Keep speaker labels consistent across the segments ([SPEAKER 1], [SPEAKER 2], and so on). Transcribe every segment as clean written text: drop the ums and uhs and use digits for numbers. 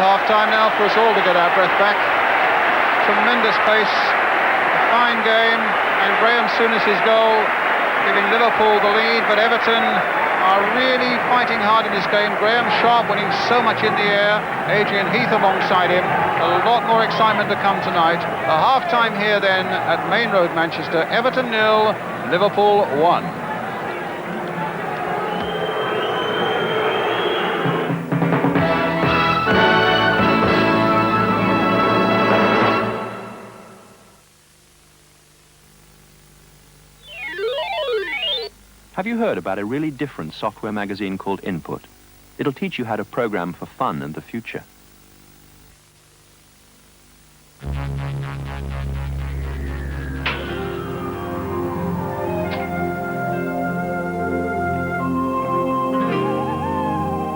[SPEAKER 1] half-time now for us all to get our breath back. Tremendous pace, a fine game, and Graham Souness's goal giving Liverpool the lead, but Everton are really fighting hard in this game. Graham Sharp winning so much in the air, Adrian Heath alongside him. A lot more excitement to come tonight. A half-time here then at Main Road, Manchester. Everton 0, Liverpool 1.
[SPEAKER 2] Have you heard about a really different software magazine called Input? It'll teach you how to program for fun and the future.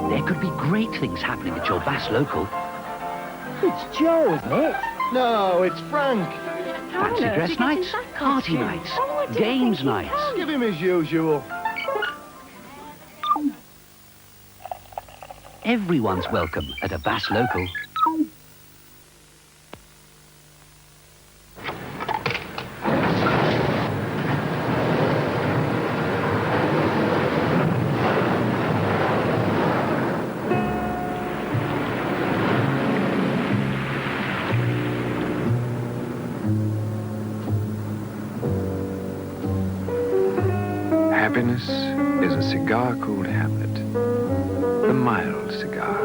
[SPEAKER 3] There could be great things happening at your Bass local. It's Joe, isn't it?
[SPEAKER 4] No, it's Frank.
[SPEAKER 3] Fancy dress nights, party nights, games nights.
[SPEAKER 4] Give him as usual.
[SPEAKER 3] Everyone's welcome at a Bass local.
[SPEAKER 5] Happiness is a cigar called Hamlet, the mild cigar.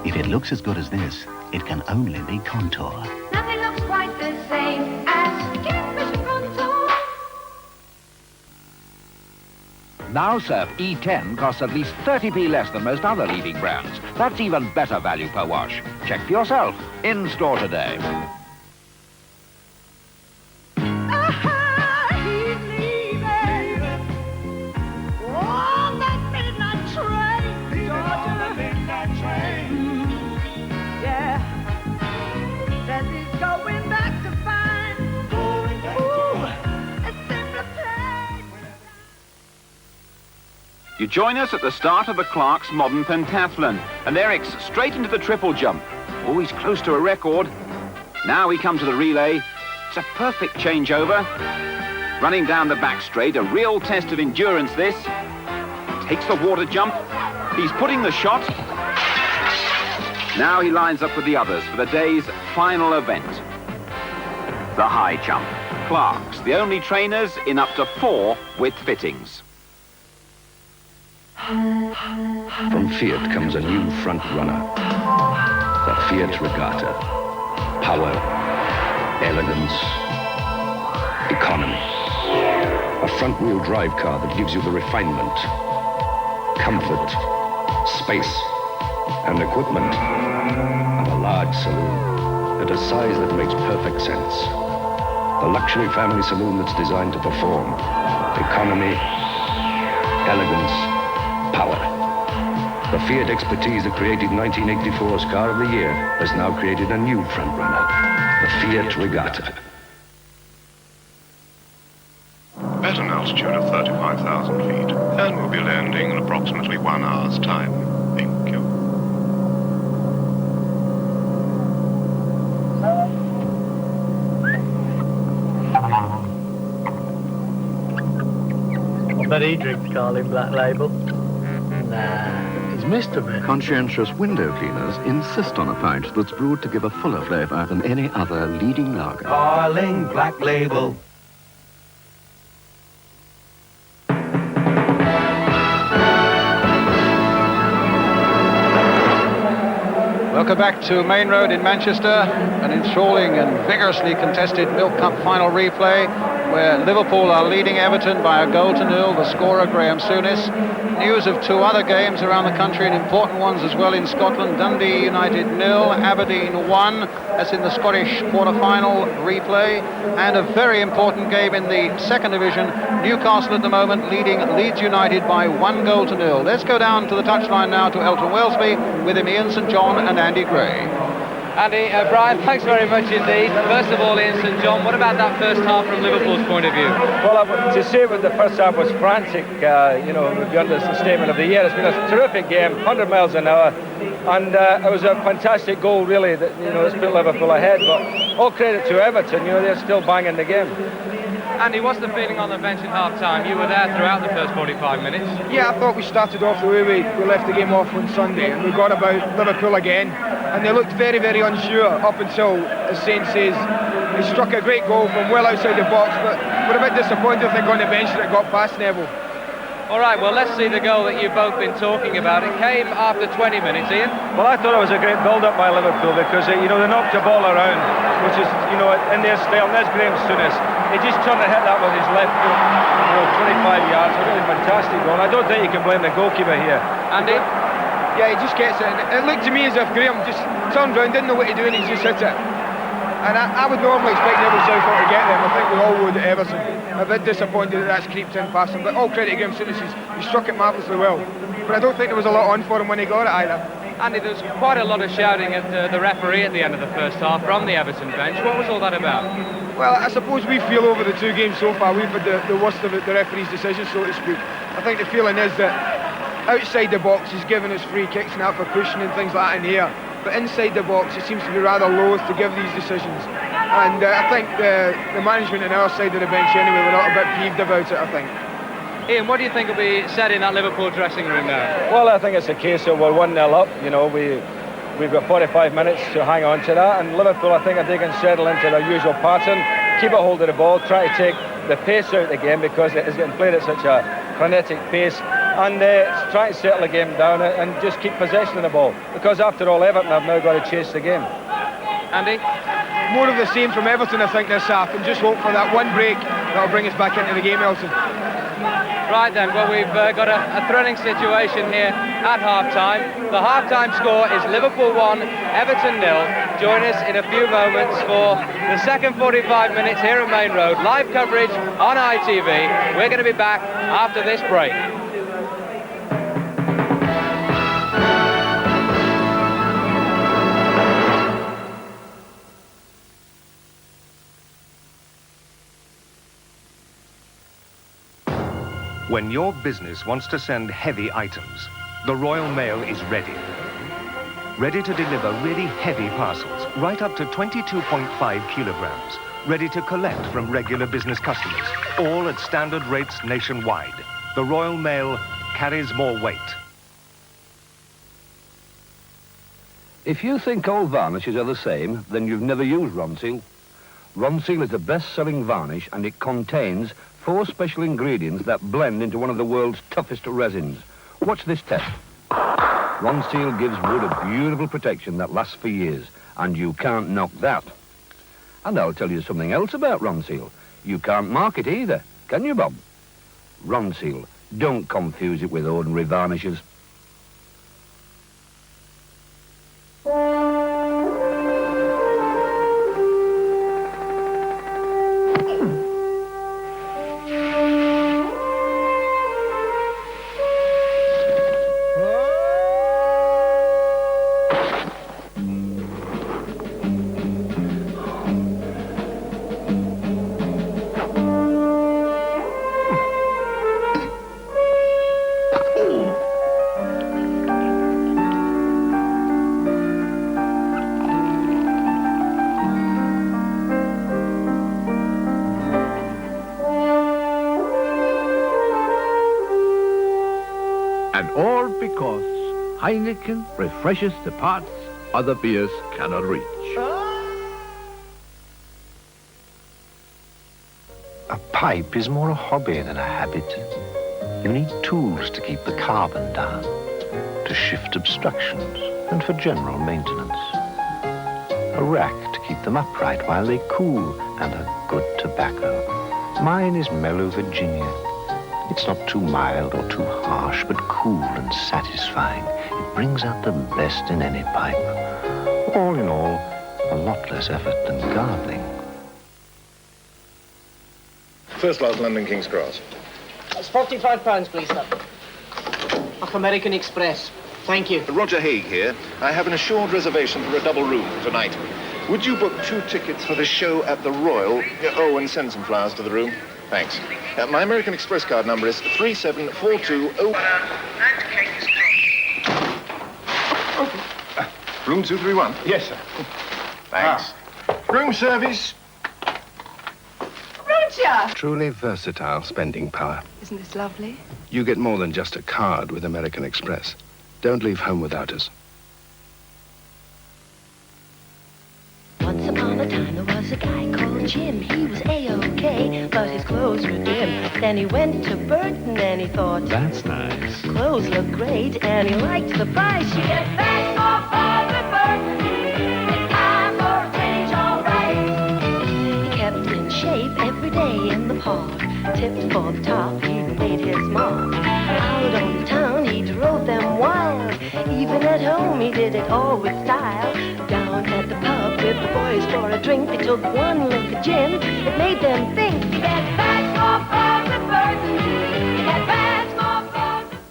[SPEAKER 6] If it looks as good as this, it can only be Contour.
[SPEAKER 7] Nothing looks quite the same as Kingfisher Contour.
[SPEAKER 8] Now Surf E10 costs at least 30p less than most other leading brands. That's even better value per wash. Check for yourself. In store today.
[SPEAKER 2] You join us at the start of the Clark's Modern Pentathlon, and Eric's straight into the triple jump. Always close to a record. Now we come to the relay. It's a perfect changeover. Running down the back straight, a real test of endurance this. Takes the water jump. He's putting the shot. Now he lines up with the others for the day's final event. The high jump. Clark's, the only trainers in up to 4 with fittings.
[SPEAKER 9] From Fiat comes a new front runner, the Fiat Regatta. Power, elegance, economy. A front-wheel drive car that gives you the refinement, comfort, space, and equipment of a large saloon at a size that makes perfect sense. The luxury family saloon that's designed to perform. Economy, elegance, power. The Fiat expertise that created 1984's Car of the Year has now created a new frontrunner, the Fiat Regatta.
[SPEAKER 10] At an altitude of 35,000 feet, and will be landing in approximately 1 hour's time. Thank you.
[SPEAKER 11] I bet he drinks Carling Black Label. Nah, he's Mr. Man.
[SPEAKER 12] Conscientious window cleaners insist on a pint that's brewed to give a fuller flavour than any other leading lager.
[SPEAKER 13] Carling Black Label.
[SPEAKER 1] Welcome back to Main Road in Manchester, an enthralling and vigorously contested Milk Cup final replay where Liverpool are leading Everton by a goal to 0, the scorer Graham Souness. News of 2 other games around the country and important ones as well in Scotland. Dundee United 0, Aberdeen 1, that's in the Scottish quarter-final replay, and a very important game in the second division. Newcastle at the moment leading Leeds United by 1 goal to 0. Let's go down to the touchline now to Elton Wellesby with him Ian St John and Andy Gray.
[SPEAKER 14] Andy, Brian, thanks very much indeed. First of all, Ian St John, what about that first half from Liverpool's point of view?
[SPEAKER 15] Well, to say that the first half was frantic, you know, would be under the statement of the year. It's been a terrific game, 100 miles an hour, and it was a fantastic goal, really, that, you know, it's put Liverpool ahead, but all credit to Everton, you know, they're still banging the game.
[SPEAKER 14] Andy, what's the feeling on the bench at half-time? You were there throughout the first 45 minutes.
[SPEAKER 4] Yeah, I thought we started off the way we left the game off on Sunday, and we got about Liverpool again, and they looked very, very unsure up until, as Saint says, he struck a great goal from well outside the box, but we're a bit disappointed, I think, on the bench that it got past Neville.
[SPEAKER 14] All right, well, let's see the goal that you've both been talking about. It came after 20 minutes, Ian.
[SPEAKER 15] Well, I thought it was a great build-up by Liverpool because, you know, they knocked the ball around, which is, you know, in their style. And there's Graham Souness. He just turned to hit that with his left foot, you know, 25 yards. A really fantastic goal. I don't think you can blame the goalkeeper here.
[SPEAKER 14] Andy?
[SPEAKER 4] Yeah, he just gets it. And it looked to me as if Graham just turned round, didn't know what to do, and he just hit it. And I would normally expect Neville Southall to get them. I think we all would at Everton. I'm a bit disappointed that that's creeped in past him, but all credit to Graham Souness, he struck it marvellously well. But I don't think there was a lot on for him when he got it either.
[SPEAKER 14] Andy, there was quite a lot of shouting at the referee at the end of the first half from the Everton bench. What was all that about?
[SPEAKER 4] Well, I suppose we feel over the two games so far, we've had the worst of it, the referee's decision, so to speak. I think the feeling is that outside the box he's giving us free kicks and that for pushing and things like that in here. But inside the box, he seems to be rather loath to give these decisions. And I think the management on our side of the bench anyway were not a bit peeved about it, I think.
[SPEAKER 14] Ian, what do you think will be said in that Liverpool dressing room now?
[SPEAKER 15] Well, I think it's a case of we're 1-0 up. You know, we've got 45 minutes to hang on to that. And Liverpool, I think, if they can settle into their usual pattern, keep a hold of the ball, try to take the pace out of the game because it is getting played at such a frenetic pace. And try to settle the game down and just keep possession of the ball. Because after all, Everton have now got to chase the game.
[SPEAKER 14] Andy?
[SPEAKER 4] More of the same from Everton, I think, this half, and just hope for that one break that'll bring us back into the game, Elton.
[SPEAKER 14] Right then, well, we've got a thrilling situation here at half-time. The half-time score is Liverpool 1, Everton 0. Join us in a few moments for the second 45 minutes here at Main Road. Live coverage on ITV. We're going to be back after this break.
[SPEAKER 16] When your business wants to send heavy items, the Royal Mail is ready. Ready to deliver really heavy parcels, right up to 22.5 kilograms. Ready to collect from regular business customers, all at standard rates nationwide. The Royal Mail carries more weight.
[SPEAKER 3] If you think all varnishes are the same, then you've never used Ronseal. Ronseal is the best-selling varnish, and it contains 4 special ingredients that blend into one of the world's toughest resins. Watch this test. Ronseal gives wood a beautiful protection that lasts for years, and you can't knock that. And I'll tell you something else about Ronseal. You can't mark it either, can you, Bob? Ronseal. Don't confuse it with ordinary varnishes.
[SPEAKER 17] And all because Heineken refreshes the parts other beers cannot reach.
[SPEAKER 18] A pipe is more a hobby than a habit. You need tools to keep the carbon down, to shift obstructions, and for general maintenance. A rack to keep them upright while they cool, and a good tobacco. Mine is Mellow Virginia. It's not too mild or too harsh, but cool and satisfying. It brings out the best in any pipe. All in all, a lot less effort than gardening.
[SPEAKER 10] First class London King's Cross.
[SPEAKER 19] It's £45, please, sir. Off American Express. Thank you.
[SPEAKER 20] Roger Haig here. I have an assured reservation for a double room tonight. Would you book 2 tickets for the show at the Royal? Oh, and send some flowers to the room. Thanks. My American Express card number is 37420. Room 231?
[SPEAKER 19] Yes, sir.
[SPEAKER 20] Thanks. Room service.
[SPEAKER 7] Roger!
[SPEAKER 12] Truly versatile spending power.
[SPEAKER 7] Isn't this lovely?
[SPEAKER 12] You get more than just a card with American Express. Don't leave home without us.
[SPEAKER 21] Once upon a time there was a guy called Jim. He was A-OK, but his clothes were dim. Then he went to Burton and he thought,
[SPEAKER 18] That's nice.
[SPEAKER 21] clothes look great, and he liked the price. You get back for five at Burton. It's time for a change, all right. He kept in shape every day in the park. Tipped for the top, he made his mark. Out on town he drove them wild. Even at home he did it all with style. Down at the pub with the boys for a drink, they took one look at Jim. It made them think. He had bags for furs at Burton. He had bags for furs at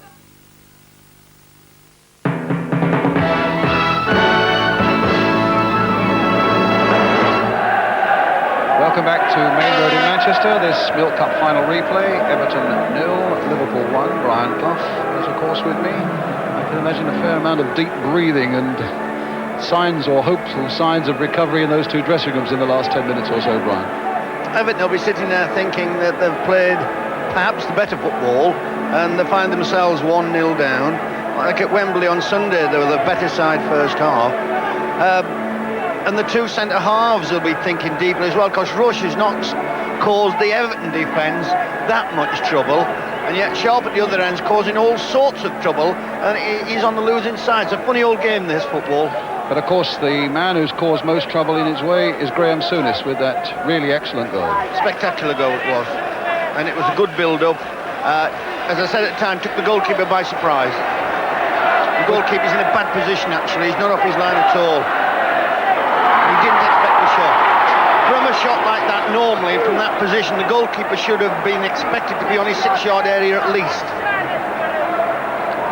[SPEAKER 1] Welcome back to Main Road in Manchester. This Milk Cup final replay. Everton 0, Liverpool 1. Brian Clough is, of course, with me. I can imagine a fair amount of deep breathing and signs or hopeful signs of recovery in those 2 dressing rooms in the last 10 minutes or so, Brian.
[SPEAKER 22] Everton will be sitting there thinking that they've played perhaps the better football and they find themselves 1-0 down. Like at Wembley on Sunday, they were the better side first half. And the 2 centre-halves will be thinking deeply as well, because Rush has not caused the Everton defence that much trouble, and yet Sharp at the other end's causing all sorts of trouble, and he's on the losing side. It's a funny old game, this football.
[SPEAKER 1] But of course, the man who's caused most trouble in his way is Graham Souness with that really excellent goal.
[SPEAKER 22] Spectacular goal it was, and it was a good build-up. As I said at the time, took the goalkeeper by surprise. The goalkeeper's in a bad position, actually. He's not off his line at all. He didn't expect the shot. From a shot like that, normally, from that position, the goalkeeper should have been expected to be on his 6-yard area at least.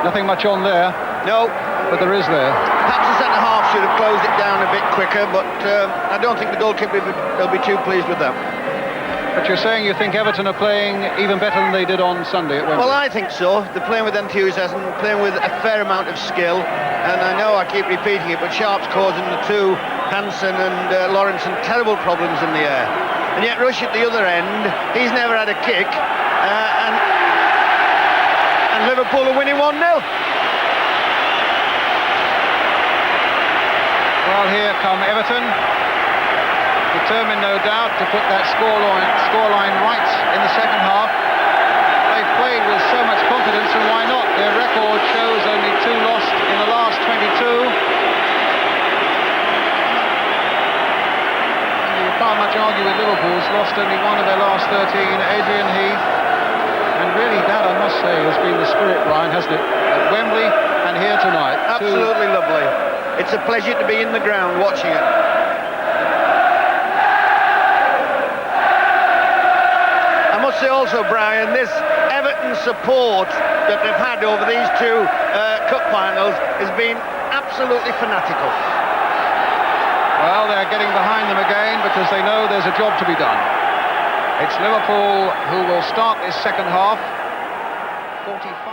[SPEAKER 1] Nothing much on there.
[SPEAKER 22] No.
[SPEAKER 1] But there is there.
[SPEAKER 22] Perhaps the centre-half should have closed it down a bit quicker, but I don't think the goalkeeper will be too pleased with that.
[SPEAKER 1] But you're saying you think Everton are playing even better than they did on Sunday at Wembley?
[SPEAKER 22] Well, I think so. They're playing with enthusiasm, playing with a fair amount of skill, and I know I keep repeating it, but Sharp's causing the 2, Hansen and Lawrenson, terrible problems in the air. And yet Rush at the other end, he's never had a kick, and Liverpool are winning 1-0.
[SPEAKER 1] Well, here come Everton, determined no doubt to put that scoreline right in the second half. They've played with so much confidence, and why not? Their record shows only 2 lost in the last 22. Can't much argue with Liverpool's lost only 1 of their last 13, Adrian Heath. And really that, I must say, has been the spirit, Brian, hasn't it? At Wembley and here tonight.
[SPEAKER 22] Absolutely lovely. It's a pleasure to be in the ground watching it. I must say also, Brian, this Everton support that they've had over these 2 cup finals has been absolutely fanatical.
[SPEAKER 1] Well, they're getting behind them again because they know there's a job to be done. It's Liverpool who will start this second half. 45.